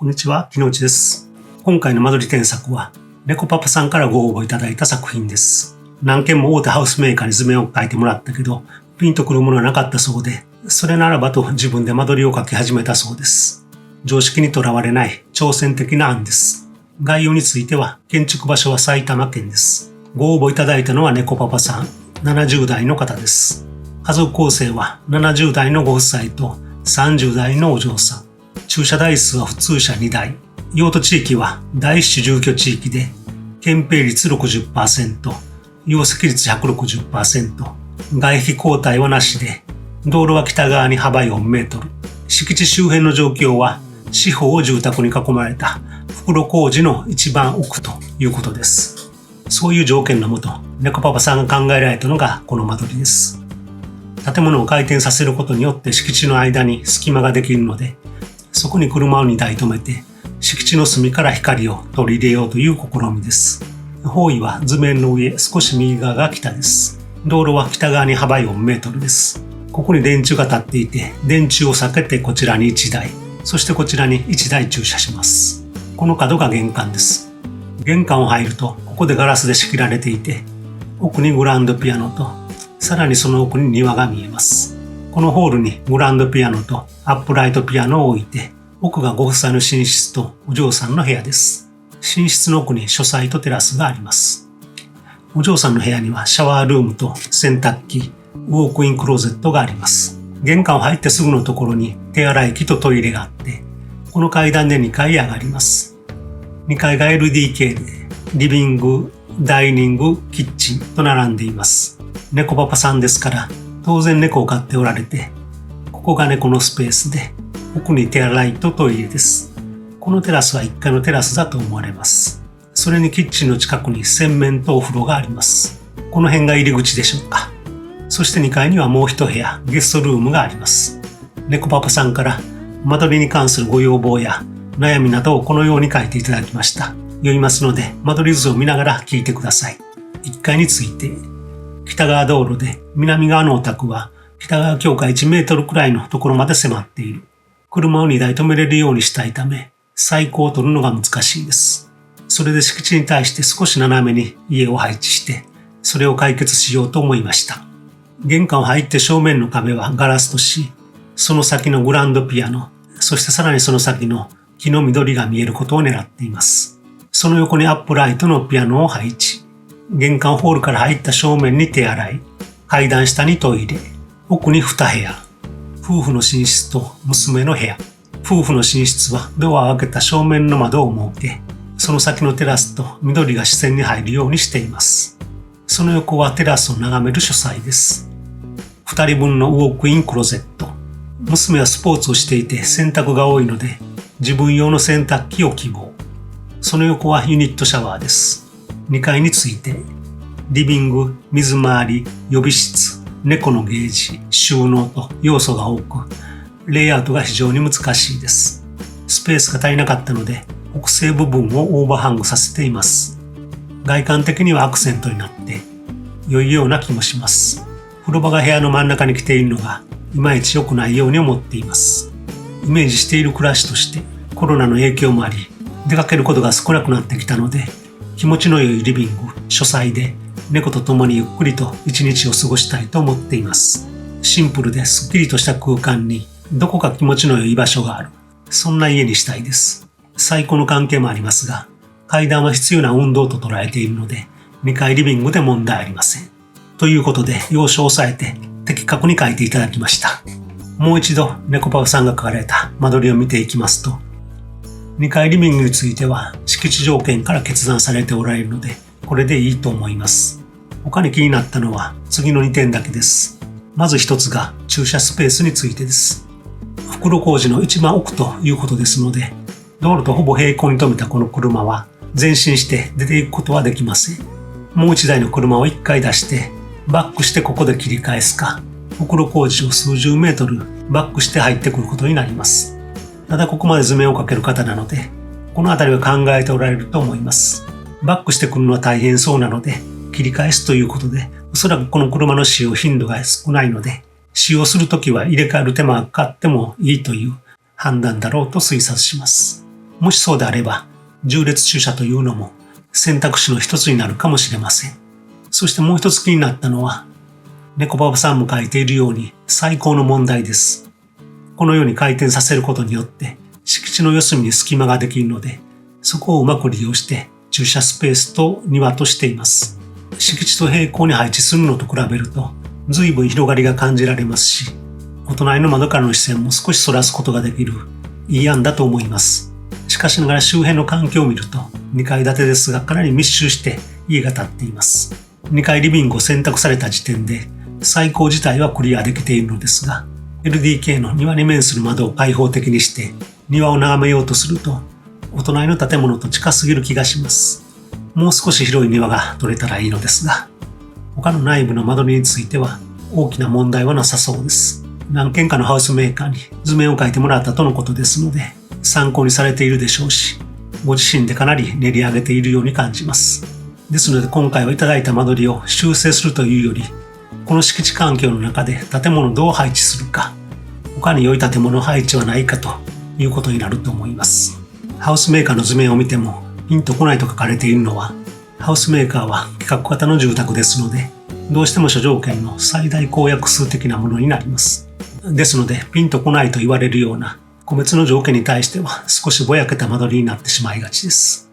こんにちは、木之内です。今回の間取り添削は、猫パパさんからご応募いただいた作品です。何件も大手ハウスメーカーに図面を描いてもらったけど、ピンとくるものはなかったそうで、それならばと自分で間取りを描き始めたそうです。常識にとらわれない挑戦的な案です。概要については、建築場所は埼玉県です。ご応募いただいたのは猫パパさん、70代の方です。家族構成は70代のご夫妻と30代のお嬢さん。駐車台数は普通車2台。用途地域は第一種住居地域で、建蔽率 60%、容積率 160%、外壁交代はなしで、道路は北側に幅4メートル。敷地周辺の状況は、四方を住宅に囲まれた袋小路の一番奥ということです。そういう条件のもと、猫パパさんが考えられたのがこの間取りです。建物を回転させることによって敷地の間に隙間ができるので、そこに車を2台止めて、敷地の隅から光を取り入れようという試みです。方位は図面の上、少し右側が北です。道路は北側に幅4メートルです。ここに電柱が立っていて、電柱を避けてこちらに1台、そしてこちらに1台駐車します。この角が玄関です。玄関を入ると、ここでガラスで仕切られていて、奥にグランドピアノと、さらにその奥に庭が見えます。このホールにグランドピアノとアップライトピアノを置いて、奥がご夫妻の寝室とお嬢さんの部屋です。寝室の奥に書斎とテラスがあります。お嬢さんの部屋にはシャワールームと洗濯機、ウォークインクローゼットがあります。玄関を入ってすぐのところに手洗い機とトイレがあって、この階段で2階へ上がります。2階が LDK で、リビング、ダイニング、キッチンと並んでいます。猫パパさんですから、当然猫を飼っておられて、ここが猫のスペースで、奥に手洗いとトイレです。このテラスは1階のテラスだと思われます。それにキッチンの近くに洗面とお風呂があります。この辺が入り口でしょうか。そして2階にはもう一部屋、ゲストルームがあります。猫パパさんから間取りに関するご要望や悩みなどをこのように書いていただきました。読みますので、間取り図を見ながら聞いてください。1階について、北側道路で南側のお宅は北側境界1メートルくらいのところまで迫っている。車を2台止めれるようにしたいため、最高を取るのが難しいです。それで敷地に対して少し斜めに家を配置して、それを解決しようと思いました。玄関を入って正面の壁はガラスとし、その先のグランドピアノ、そしてさらにその先の木の緑が見えることを狙っています。その横にアップライトのピアノを配置。玄関ホールから入った正面に手洗い、階段下にトイレ、奥に2部屋、夫婦の寝室と娘の部屋。夫婦の寝室はドアを開けた正面の窓を設け、その先のテラスと緑が視線に入るようにしています。その横はテラスを眺める書斎です。2人分のウォークインクローゼット。娘はスポーツをしていて洗濯が多いので、自分用の洗濯機を希望。その横はユニットシャワーです。2階について、リビング、水回り、予備室、猫のゲージ、収納と要素が多く、レイアウトが非常に難しいです。スペースが足りなかったので、北西部分をオーバーハングさせています。外観的にはアクセントになって、良いような気もします。風呂場が部屋の真ん中に来ているのが、いまいち良くないように思っています。イメージしている暮らしとして、コロナの影響もあり、出かけることが少なくなってきたので、気持ちの良いリビング、書斎で猫と共にゆっくりと一日を過ごしたいと思っています。シンプルですっきりとした空間にどこか気持ちの良い場所がある。そんな家にしたいです。最高の関係もありますが、階段は必要な運動と捉えているので、2階リビングで問題ありません。ということで、要所を押さえて的確に書いていただきました。もう一度猫パパさんが書かれた間取りを見ていきますと、2階リビングについては敷地条件から決断されておられるので、これでいいと思います。他に気になったのは次の2点だけです。まず一つが駐車スペースについてです。袋小路の一番奥ということですので、道路とほぼ平行に止めたこの車は前進して出ていくことはできません。もう1台の車を1回出してバックしてここで切り返すか、袋小路を数十メートルバックして入ってくることになります。ただここまで図面を描ける方なので、このあたりは考えておられると思います。バックしてくるのは大変そうなので、切り返すということで、おそらくこの車の使用頻度が少ないので、使用するときは入れ替える手間がかかってもいいという判断だろうと推察します。もしそうであれば、縦列駐車というのも選択肢の一つになるかもしれません。そしてもう一つ気になったのは、猫パパさんも書いているように最高の問題です。このように回転させることによって敷地の四隅に隙間ができるので、そこをうまく利用して駐車スペースと庭としています。敷地と平行に配置するのと比べると随分広がりが感じられますし、お隣の窓からの視線も少しそらすことができるいい案だと思います。しかしながら周辺の環境を見ると2階建てですがかなり密集して家が建っています。2階リビングを選択された時点で最高自体はクリアできているのですが、LDK の庭に面する窓を開放的にして庭を眺めようとするとお隣の建物と近すぎる気がします。もう少し広い庭が取れたらいいのですが、他の内部の間取りについては大きな問題はなさそうです。何軒かのハウスメーカーに図面を描いてもらったとのことですので、参考にされているでしょうし、ご自身でかなり練り上げているように感じます。ですので今回はいただいた間取りを修正するというより、この敷地環境の中で建物をどう配置するか、他に良い建物配置はないかということになると思います。ハウスメーカーの図面を見てもピンとこないと書かれているのは、ハウスメーカーは規格型の住宅ですので、どうしても諸条件の最大公約数的なものになります。ですので、ピンとこないと言われるような個別の条件に対しては少しぼやけた間取りになってしまいがちです。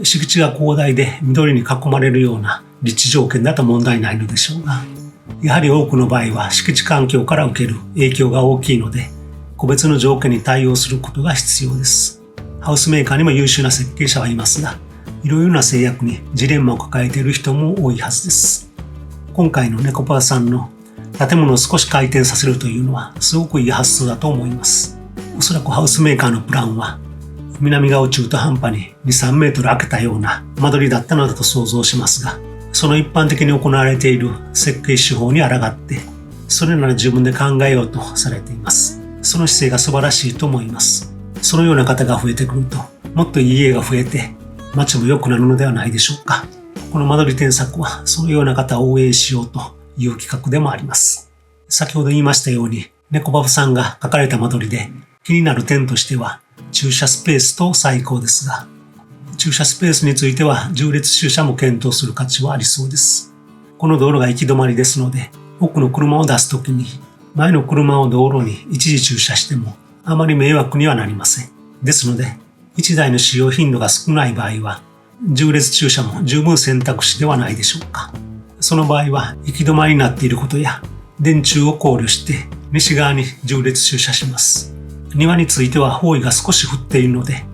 敷地が広大で緑に囲まれるような立地条件だと問題ないのでしょうが、やはり多くの場合は敷地環境から受ける影響が大きいので、個別の条件に対応することが必要です。ハウスメーカーにも優秀な設計者はいますが、いろいろな制約にジレンマを抱えている人も多いはずです。今回の猫パーさんの建物を少し回転させるというのはすごくいい発想だと思います。おそらくハウスメーカーのプランは南側を中途半端に 2,3 メートル開けたような間取りだったのだと想像しますが、その一般的に行われている設計手法に抗ってそれなら自分で考えようとされています。その姿勢が素晴らしいと思います。そのような方が増えてくると、もっといい家が増えて街も良くなるのではないでしょうか。この間取り添削はそのような方を応援しようという企画でもあります。先ほど言いましたように、猫パパさんが書かれた間取りで気になる点としては駐車スペースと最高ですが、駐車スペースについては縦列駐車も検討する価値はありそうです。この道路が行き止まりですので、奥の車を出すときに前の車を道路に一時駐車してもあまり迷惑にはなりません。ですので、1台の使用頻度が少ない場合は縦列駐車も十分選択肢ではないでしょうか。その場合は行き止まりになっていることや電柱を考慮して西側に縦列駐車します。庭については方位が少し振っているので、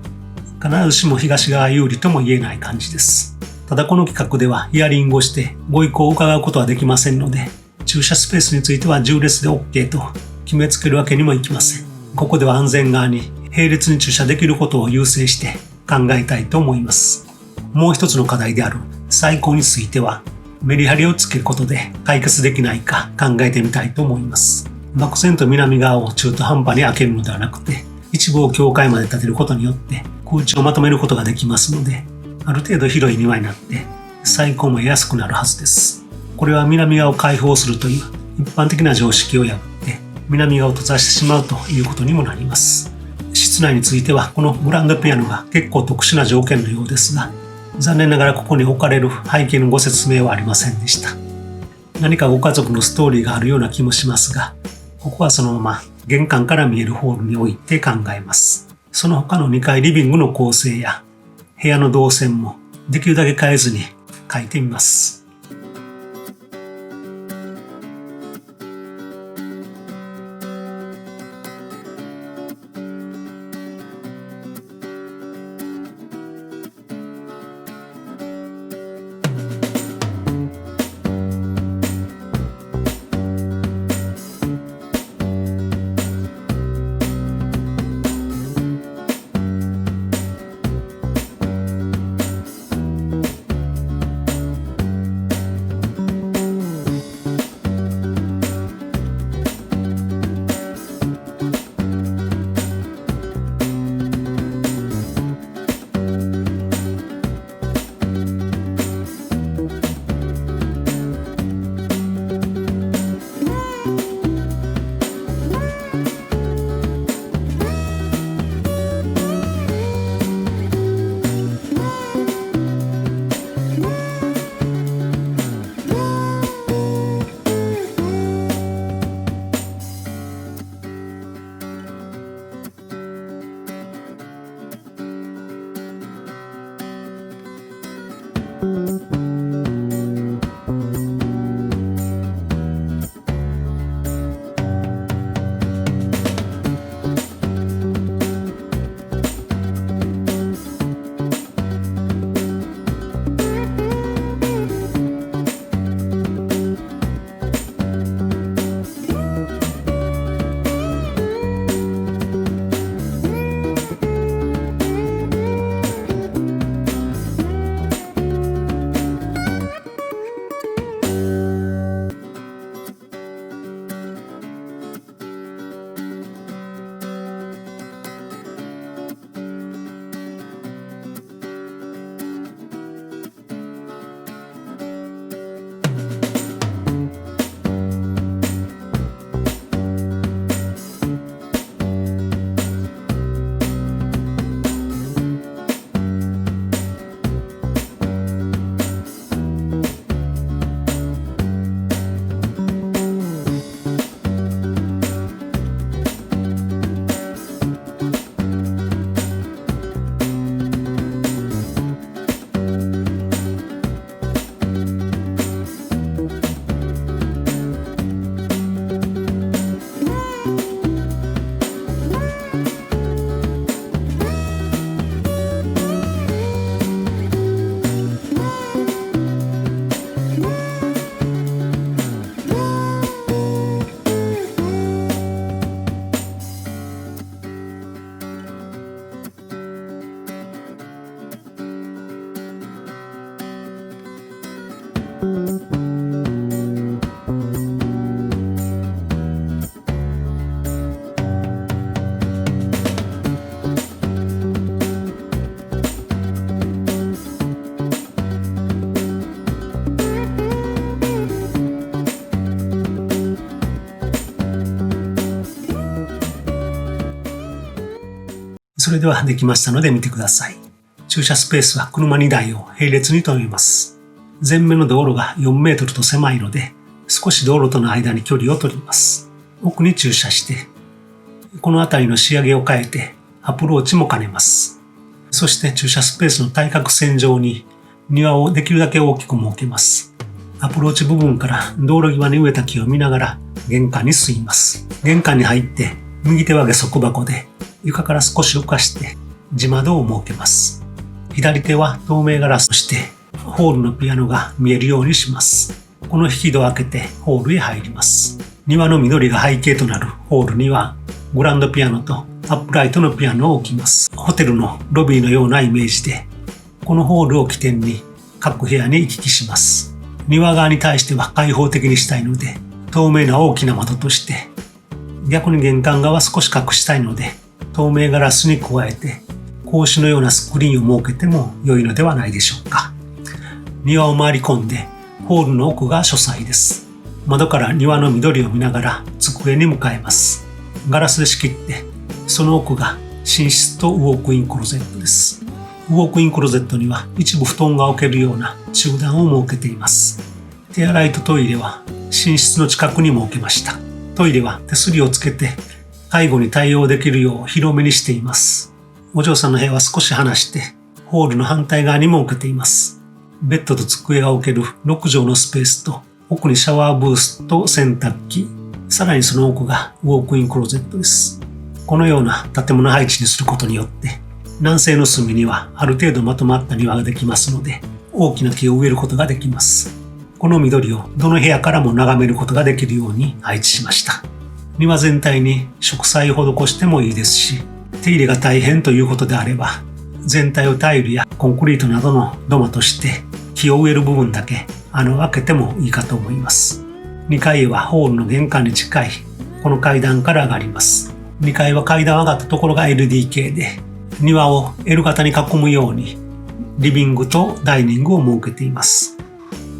必ずしも東側有利とも言えない感じです。ただこの企画ではヒアリングをしてご意向を伺うことはできませんので、駐車スペースについては縦列で OK と決めつけるわけにもいきません。ここでは安全側に並列に駐車できることを優先して考えたいと思います。もう一つの課題である最高については、メリハリをつけることで解決できないか考えてみたいと思います。漠然と南側を中途半端に開けるのではなくて、一部を境界まで建てることによって空地をまとめることができますので、ある程度広い庭になって最高も安くなるはずです。これは南側を開放するという一般的な常識を破って南側を閉ざしてしまうということにもなります。室内についてはこのグランドピアノが結構特殊な条件のようですが、残念ながらここに置かれる背景のご説明はありませんでした。何かご家族のストーリーがあるような気もしますが、ここはそのまま玄関から見えるホールに置いて考えます。その他の2階リビングの構成や部屋の動線もできるだけ変えずに書いてみます。それではできましたので見てください。駐車スペースは車2台を並列に止めます。前面の道路が4メートルと狭いので、少し道路との間に距離を取ります。奥に駐車して、この辺りの仕上げを変えてアプローチも兼ねます。そして駐車スペースの対角線上に庭をできるだけ大きく設けます。アプローチ部分から道路際に植えた木を見ながら玄関に進みます。玄関に入って右手は下足箱で床から少し浮かして地窓を設けます。左手は透明ガラスとしてホールのピアノが見えるようにします。この引き戸を開けてホールへ入ります。庭の緑が背景となるホールにはグランドピアノとアップライトのピアノを置きます。ホテルのロビーのようなイメージで、このホールを起点に各部屋に行き来します。庭側に対しては開放的にしたいので、透明な大きな窓として、逆に玄関側少し隠したいので、透明ガラスに加えて格子のようなスクリーンを設けても良いのではないでしょうか。庭を回り込んでホールの奥が書斎です。窓から庭の緑を見ながら机に向かいます。ガラスで仕切ってその奥が寝室とウォークインクローゼットです。ウォークインクローゼットには一部布団が置けるような中段を設けています。手洗いとトイレは寝室の近くに設けました。トイレは手すりをつけて介護に対応できるよう広めにしています。お嬢さんの部屋は少し離してホールの反対側に設けています。ベッドと机が置ける6畳のスペースと奥にシャワーブースと洗濯機、さらにその奥がウォークインクローゼットです。このような建物配置にすることによって南西の隅にはある程度まとまった庭ができますので、大きな木を植えることができます。この緑をどの部屋からも眺めることができるように配置しました。庭全体に植栽を施してもいいですし、手入れが大変ということであれば、全体をタイルやコンクリートなどの土間として木を植える部分だけ穴を開けてもいいかと思います。2階へはホールの玄関に近いこの階段から上がります。2階は階段上がったところが LDK で、庭を L 型に囲むようにリビングとダイニングを設けています。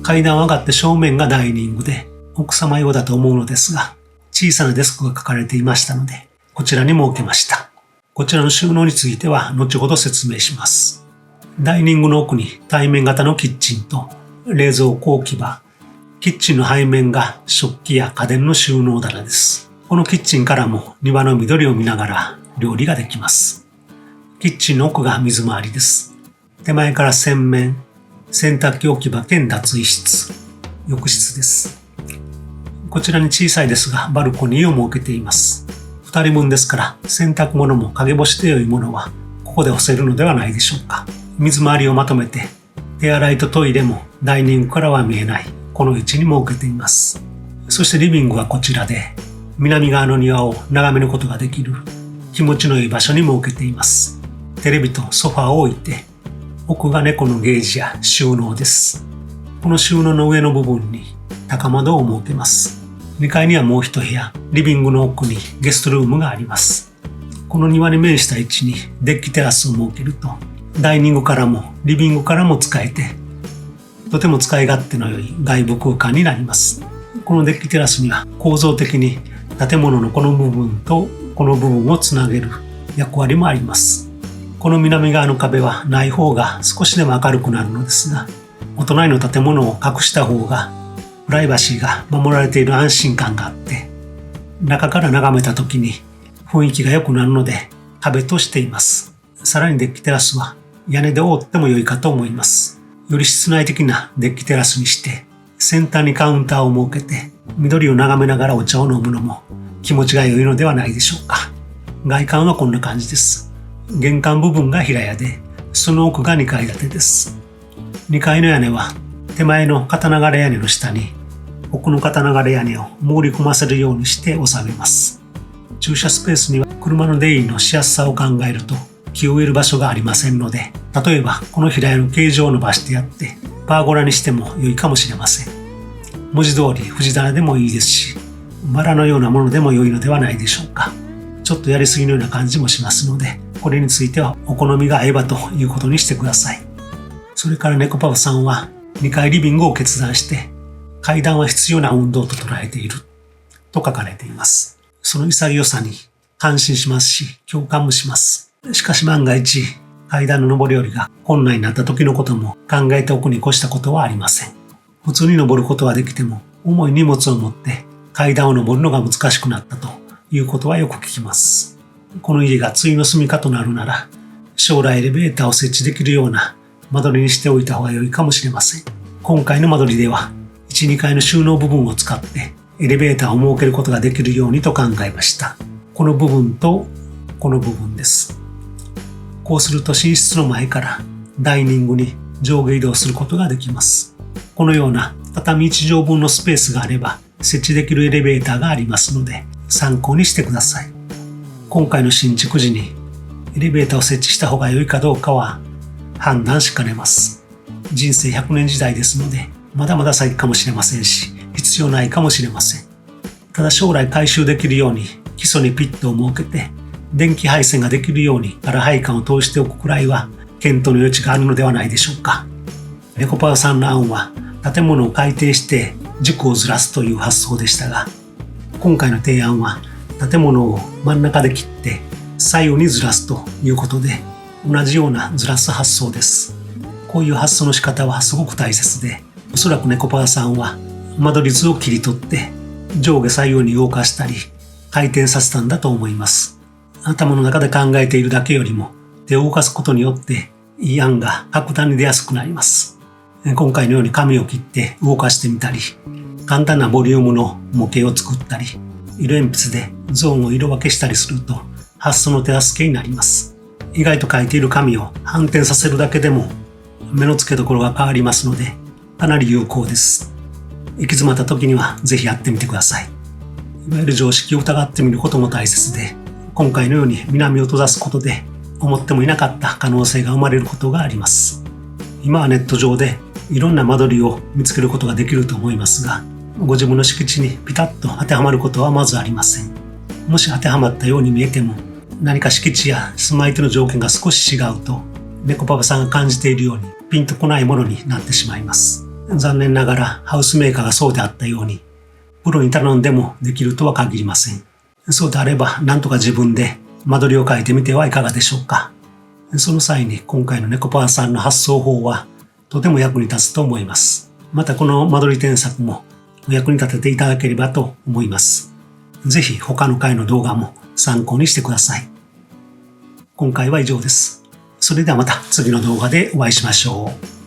階段を上がって正面がダイニングで、奥様用だと思うのですが、小さなデスクが書かれていましたので、こちらに設けました。こちらの収納については後ほど説明します。ダイニングの奥に対面型のキッチンと冷蔵庫置き場、キッチンの背面が食器や家電の収納棚です。このキッチンからも庭の緑を見ながら料理ができます。キッチンの奥が水回りです。手前から洗面、洗濯機置き場兼脱衣室、浴室です。こちらに小さいですがバルコニーを設けています。2人分ですから洗濯物も陰干しで良いものはここで干せるのではないでしょうか。水回りをまとめて手洗いとトイレもダイニングからは見えないこの位置に設けています。そしてリビングはこちらで南側の庭を眺めることができる気持ちのいい場所に設けています。テレビとソファーを置いて奥が猫のゲージや収納です。この収納の上の部分に高窓を設けます。2階にはもう一部屋、リビングの奥にゲストルームがあります。この庭に面した位置にデッキテラスを設けるとダイニングからもリビングからも使えてとても使い勝手の良い外部空間になります。このデッキテラスには構造的に建物のこの部分とこの部分をつなげる役割もあります。この南側の壁はない方が少しでも明るくなるのですが、お隣の建物を隠した方がプライバシーが守られている安心感があって中から眺めた時に雰囲気が良くなるので壁としています。さらにデッキテラスは屋根で覆っても良いかと思います。より室内的なデッキテラスにして先端にカウンターを設けて緑を眺めながらお茶を飲むのも気持ちが良いのではないでしょうか。外観はこんな感じです。玄関部分が平屋でその奥が2階建てです。2階の屋根は手前の片流れ屋根の下に奥の片流れ屋根を潜り込ませるようにして収めます。駐車スペースには車の出入りのしやすさを考えると木を植える場所がありませんので、例えばこの平屋の形状を伸ばしてやってパーゴラにしても良いかもしれません。文字通り藤棚でもいいですし、バラのようなものでも良いのではないでしょうか。ちょっとやりすぎのような感じもしますので、これについてはお好みが合えばということにしてください。それから猫パパさんは2階リビングを決断して階段は必要な運動と捉えていると書かれています。その潔さに感心しますし共感もします。しかし万が一階段の上り下りが困難になった時のことも考えておくに越したことはありません。普通に登ることはできても重い荷物を持って階段を上るのが難しくなったということはよく聞きます。この家が対の住みかとなるなら将来エレベーターを設置できるような間取りにしておいた方が良いかもしれません。今回の間取りでは1、2階の収納部分を使ってエレベーターを設けることができるようにと考えました。この部分とこの部分です。こうすると寝室の前からダイニングに上下移動することができます。このような畳1畳分のスペースがあれば設置できるエレベーターがありますので参考にしてください。今回の新築時にエレベーターを設置した方が良いかどうかは判断しかねます。人生100年時代ですのでまだまだ先かもしれませんし必要ないかもしれません。ただ将来回収できるように基礎にピットを設けて電気配線ができるように空配管を通しておくくらいは検討の余地があるのではないでしょうか。猫パワさんの案は建物を改定して軸をずらすという発想でしたが、今回の提案は建物を真ん中で切って左右にずらすということで同じようなずらす発想です。こういう発想の仕方はすごく大切で、おそらく猫パワさんは間取り図を切り取って上下左右に動かしたり回転させたんだと思います。頭の中で考えているだけよりも手を動かすことによっていい案が格段に出やすくなります。今回のように紙を切って動かしてみたり、簡単なボリュームの模型を作ったり、色鉛筆でゾーンを色分けしたりすると発想の手助けになります。意外と書いている紙を反転させるだけでも目の付けどころが変わりますのでかなり有効です。行き詰まった時にはぜひやってみてください。いわゆる常識を疑ってみることも大切で、今回のように南を閉ざすことで思ってもいなかった可能性が生まれることがあります。今はネット上でいろんな間取りを見つけることができると思いますが、ご自分の敷地にピタッと当てはまることはまずありません。もし当てはまったように見えても、何か敷地や住まい手の条件が少し違うと、猫パパさんが感じているようにピンとこないものになってしまいます。残念ながらハウスメーカーがそうであったように、プロに頼んでもできるとは限りません。そうであれば、なんとか自分で間取りを書いてみてはいかがでしょうか。その際に今回の猫パワさんの発想法はとても役に立つと思います。またこの間取り添削もお役に立てていただければと思います。ぜひ他の回の動画も参考にしてください。今回は以上です。それではまた次の動画でお会いしましょう。